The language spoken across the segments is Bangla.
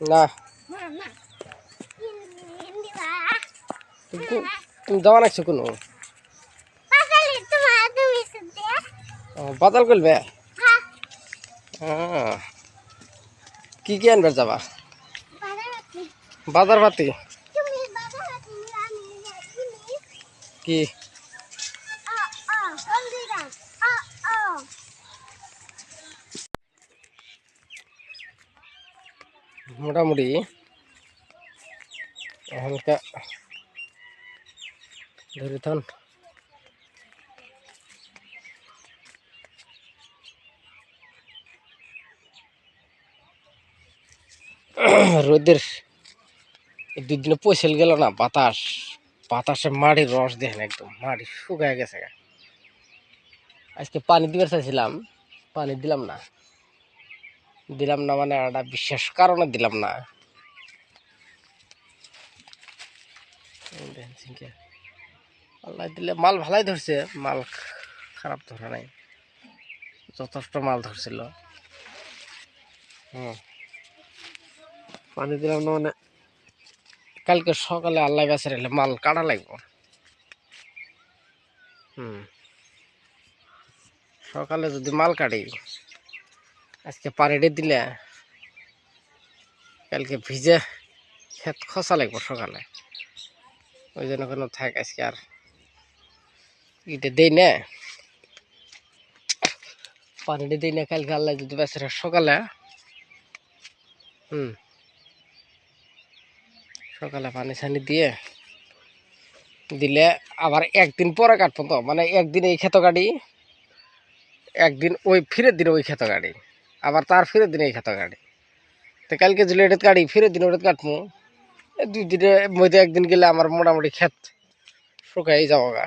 না তুমি যাওয়া নাকছো কোনো বাজার করবে কি কি আনবার যাবা বাজার পাতি কি মোটামুটি হালকা ধরে থান রোদের দুদিনে পয়সেল গেল না বাতাসে মাটির রস দেখেন একদম মাটি শুকায় গেছে আজকে পানি দিবার চাইছিলাম পানি দিলাম না মানে একটা বিশেষ কারণে দিলাম না আল্লাহ দিলে মাল ভালাই ধরছে মাল খারাপ ধরে নাই যথেষ্ট মাল ধরছিল পানি দিলাম না মানে কালকে সকালে আল্লাহ গাছের এলে মাল কাটা লাগবো সকালে যদি মাল কাটি আজকে পানিটা দিলে কালকে ভিজে ক্ষেত খসা লাগবো সকালে ওই জন্য কোনো থাক আজকে আর ইটা দেই না পানিটা দিই না কালকে আল্লাহ যদি বেচারা সকালে সকালে পানি ছানি দিলে আবার একদিন পরে কাটবো তো মানে একদিন এই ক্ষেত কাটি একদিন ওই ফিরের দিন ওই ক্ষেত কাটি আবার তার ফিরের দিন এই ক্ষেত কাটি তো কালকে যদি এটা কাটি ফিরের দিন ওটা কাটবো 2 দিনের মধ্যে একদিন গেলে আমার মোটামুটি ক্ষেত শুকাই যাবো গা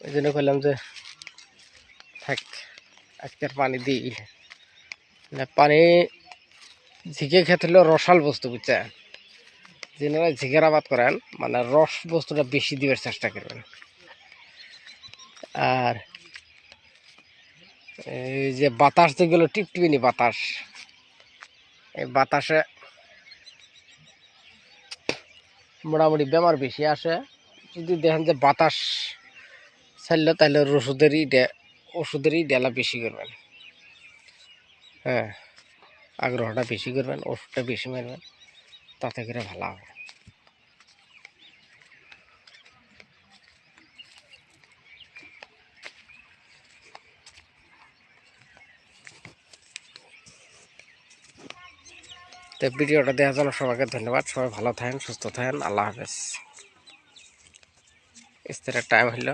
ওই জন্য করলাম যে থাক আজকের পানি দিই পানি ঝিকে খেতে হলেও রসাল বস্তু বুঝছে যেনারা ঝিকের আবাদ করেন মানে রস বস্তুটা বেশি দিবার চেষ্টা করবেন আর এই যে বাতাস যেগুলো টিপটিপিনি বাতাস এই বাতাসে মোটামুটি বেমার বেশি আসে যদি দেখেন যে বাতাস ছাড়লে তাহলে ওষুধেরই ডেলা বেশি করবেন আগ্রহটা বেশি করবেন ওষুধটা বেশি মারবেন তাতে করে ভালো হবে তো ভিডিওটা দেখার জন্য সবাইকে ধন্যবাদ সবাই ভালো থাকেন সুস্থ থাকেন আল্লাহ হাফেজ ইস্তেরের টাইম হইল